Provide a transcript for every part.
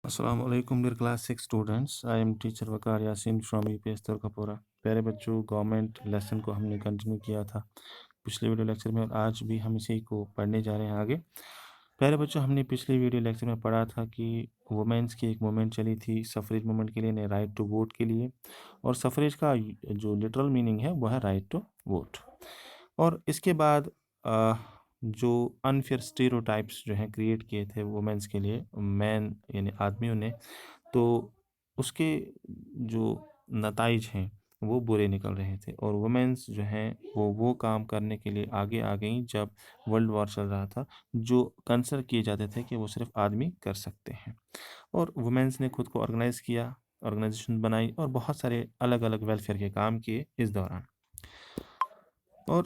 अस्सलाम वालेकुम dear class 6 students. I am teacher Waqar Yasin from UPS Turkpura. प्यारे बच्चों, गवर्नमेंट लेसन को हमने कंटिन्यू किया था पिछले वीडियो लेक्चर में और आज भी हम इसी को पढ़ने जा रहे हैं आगे। प्यारे बच्चों, हमने पिछले वीडियो लेक्चर में पढ़ा था कि वुमेंस की एक मूवमेंट चली थी सफरेज मूवमेंट के लिए, राइट टू वोट के लिए, और सफरेज का जो लिटरल मीनिंग है वो है राइट टू वोट। और इसके बाद जो अनफेयर स्टीरियोटाइप्स जो हैं क्रिएट किए थे वुमेंस के लिए मैन यानी आदमियों ने, तो उसके जो नताइज हैं वो बुरे निकल रहे थे और वुमेन्स जो हैं वो काम करने के लिए आगे आ गई जब वर्ल्ड वॉर चल रहा था, जो कंसिडर किए जाते थे कि वो सिर्फ आदमी कर सकते हैं। और वुमेन्स ने खुद को ऑर्गेनाइज़ किया, ऑर्गेनाइजेशन बनाई और बहुत सारे अलग अलग वेलफेयर के काम किए इस दौरान। और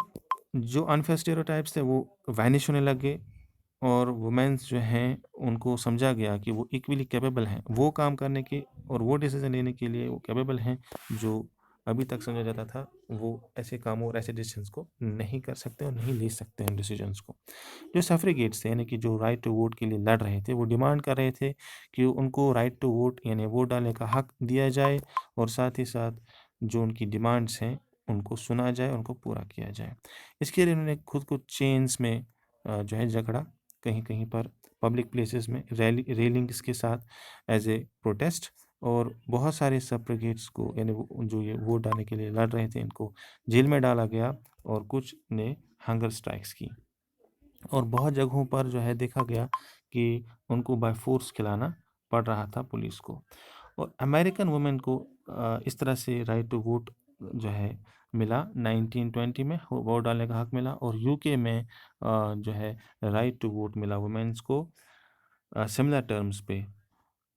जो अनफेयर स्टेरियोटाइप्स थे वो वैनिश होने लग गए और वुमेन्स जो हैं उनको समझा गया कि वो इक्वली कैपेबल हैं वो काम करने के और वो डिसीजन लेने के लिए वो कैपेबल हैं जो अभी तक समझा जाता था वो ऐसे कामों और ऐसे डिसीजंस को नहीं कर सकते और नहीं ले सकते हैं डिसीजंस को। जो सफ्रेगेट्स थे यानी कि जो राइट टू वोट के लिए लड़ रहे थे वो डिमांड कर रहे थे कि उनको राइट टू वोट यानी वोट डालने का हक दिया जाए और साथ ही साथ जो उनकी डिमांड्स हैं उनको सुना जाए, उनको पूरा किया जाए। इसके लिए उन्होंने खुद को चेन्स में जो है जकड़ा, कहीं कहीं पर पब्लिक प्लेसेस में रेलिंग्स के साथ एज ए प्रोटेस्ट, और बहुत सारे सफ्रेगेट्स को यानी जो ये वोट डालने के लिए लड़ रहे थे इनको जेल में डाला गया और कुछ ने हंगर स्ट्राइक्स की और बहुत जगहों पर जो है देखा गया कि उनको बाय फोर्स खिलाना पड़ रहा था पुलिस को। और अमेरिकन वुमेन को इस तरह से राइट टू वोट जो है मिला 1920 में, वोट डालने का हक मिला। और यूके में जो है राइट टू वोट मिला वुमेन्स को सिमिलर टर्म्स पे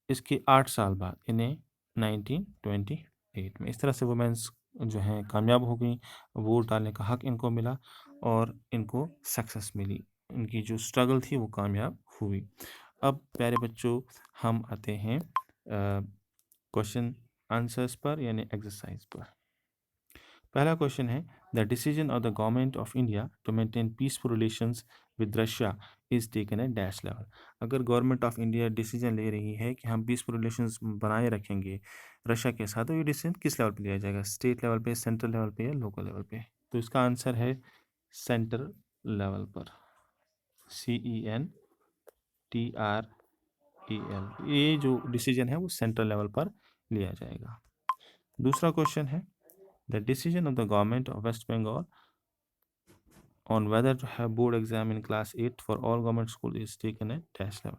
इसके 8 साल बाद इन्हें 1928 में। इस तरह से वुमेन्स जो हैं कामयाब हो गई, वोट डालने का हक इनको मिला और इनको सक्सेस मिली, इनकी जो स्ट्रगल थी वो कामयाब हुई। अब प्यारे बच्चों हम आते हैं क्वेश्चन आंसर्स पर यानी एक्सरसाइज पर। पहला क्वेश्चन है the decision of the government of India to maintain peaceful relations with Russia is taken at dash level. अगर गवर्नमेंट ऑफ इंडिया डिसीजन ले रही है कि हम पीसफुल रिलेशंस बनाए रखेंगे रशिया के साथ, तो ये डिसीजन किस लेवल पे लिया जाएगा? स्टेट लेवल पे, सेंट्रल लेवल पे या लोकल लेवल पे? तो इसका आंसर है सेंट्रल लेवल पर, CENTRAL। ये जो डिसीजन है वो सेंट्रल लेवल पर लिया जाएगा। दूसरा क्वेश्चन है the decision of the government of West Bengal on whether to have board exam in class 8 for all government school is taken at dash level।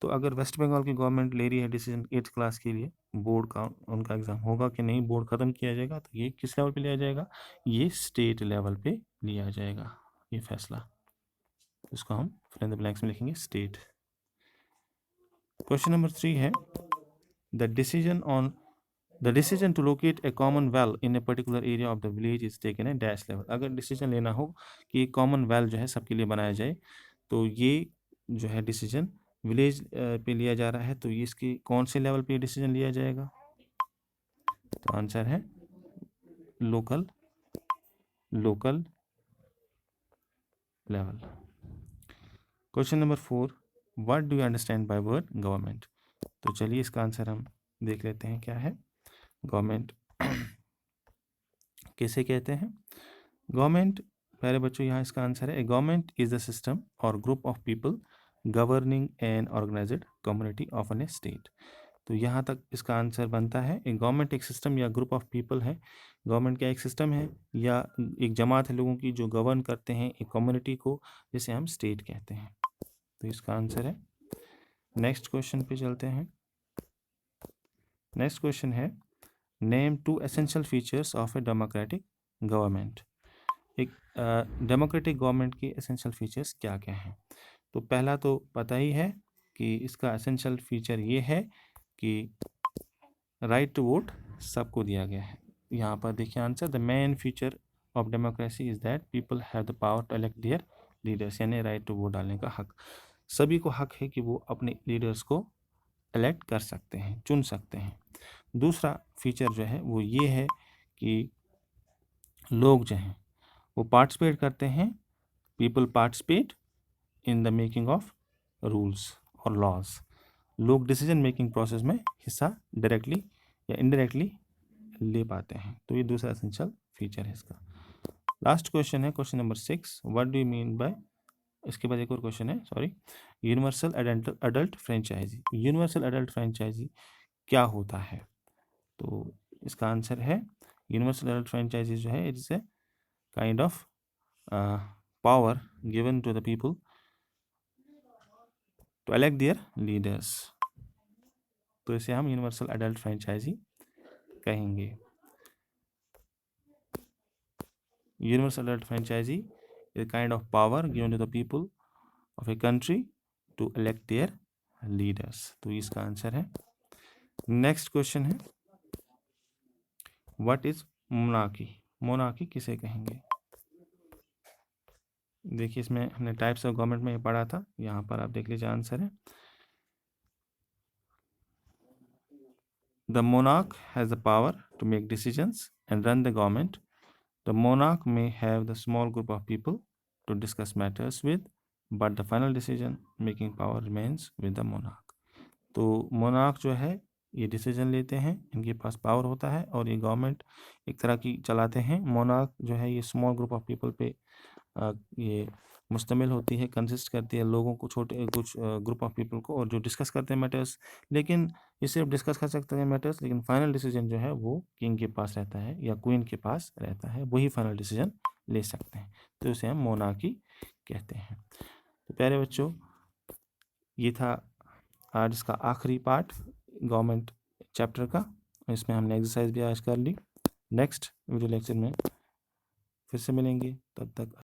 तो अगर वेस्ट बंगाल की गवर्नमेंट ले रही है डिसीजन 8th क्लास के लिए बोर्ड का उनका एग्ज़ाम होगा कि नहीं, बोर्ड ख़त्म किया जाएगा, तो ये किस लेवल पे लिया जाएगा? ये स्टेट लेवल पे लिया जाएगा ये फैसला। इसको हम फिल इन द ब्लैंक्स में लिखेंगे स्टेट। क्वेश्चन नंबर 3 है the decision to locate a common well in a particular area of the village is taken a dash level. अगर डिसीजन लेना हो कि एक कॉमन वेल जो है सबके लिए बनाया जाए, तो ये जो है डिसीजन विलेज पे लिया जा रहा है, तो ये इसके कौन से लेवल पे डिसीजन लिया जाएगा? तो आंसर है local level. Question number 4 what do you understand by word government? तो चलिए इसका आंसर हम देख लेते हैं क्या है। गवर्नमेंट कैसे कहते हैं? गवर्नमेंट, प्यारे बच्चों यहाँ इसका आंसर है a government is the system और group of people governing an organized community of an state. तो यहाँ तक इसका आंसर बनता है ए गवर्नमेंट एक सिस्टम या ग्रुप ऑफ पीपल है। गवर्नमेंट क्या एक सिस्टम है या एक जमात है लोगों की जो गवर्न करते हैं एक कम्युनिटी को, जिसे हम स्टेट कहते हैं। तो इसका आंसर है। नेक्स्ट क्वेश्चन पे चलते हैं। नेक्स्ट क्वेश्चन है name 2 essential features of a democratic government. एक डेमोक्रेटिक गवर्नमेंट की एसेंशियल फीचर्स क्या क्या हैं? तो पहला तो पता ही है कि इसका एसेंशियल फीचर ये है कि राइट टू वोट सबको दिया गया है। यहाँ पर देखिए answer the main feature of democracy is that people have the power to elect their leaders, यानी राइट टू वोट डालने का हक। सभी को हक है कि वो अपने लीडर्स को इलेक्ट कर सकते हैं, चुन सकते हैं। दूसरा फीचर जो है वो ये है कि लोग जो हैं वो पार्टिसिपेट करते हैं, people participate in the making of rules और लॉज। लोग डिसीजन मेकिंग प्रोसेस में हिस्सा डायरेक्टली या इनडायरेक्टली ले पाते हैं। तो ये दूसरा एसेंशियल फीचर है इसका। लास्ट क्वेश्चन है question number 6, what do you mean by, इसके बाद एक और क्वेश्चन है, sorry, universal adult franchise. Universal adult franchise क्या होता है? तो इसका आंसर है यूनिवर्सल अडल्ट फ्रेंचाइजी जो है, it's a kind of power given to the people to elect their leaders. तो इसे हम यूनिवर्सल अडल्ट फ्रेंचाइजी कहेंगे। Universal adult franchise is a kind of power given to the people of a country to elect their leaders। तो इसका answer है। Next question है, what is monarchy? Monarchy किसे कहेंगे? देखिए इसमें हमने टाइप्स ऑफ गवर्नमेंट में ये पढ़ा था, यहाँ पर आप देख लीजिए आंसर है। The monarch has the power to make decisions and run the government. The monarch may have the small group of people to discuss matters with, but the final decision making power remains with the monarch। तो monarch जो है ये decision लेते हैं, इनके पास power होता है और ये गवर्नमेंट एक तरह की चलाते हैं। मोनार्क जो है ये स्मॉल ग्रुप ऑफ पीपल पे ये मुश्तमिल होती है, कंसिस्ट करती है लोगों को, छोटे कुछ ग्रुप ऑफ पीपल को, और जो डिस्कस करते हैं मैटर्स। लेकिन ये सिर्फ डिस्कस कर सकते हैं मैटर्स, लेकिन फाइनल डिसीजन जो है वो किंग के पास रहता है या क्वीन के पास रहता है, वही फाइनल डिसीजन ले सकते हैं। तो इसे हम मोनार्की कहते हैं। तो प्यारे बच्चों, ये था आज इसका आखिरी पार्ट गवर्नमेंट चैप्टर का। इसमें हमने एक्सरसाइज भी आज कर ली। नेक्स्ट वीडियो लेक्चर में फिर से मिलेंगे, तब तक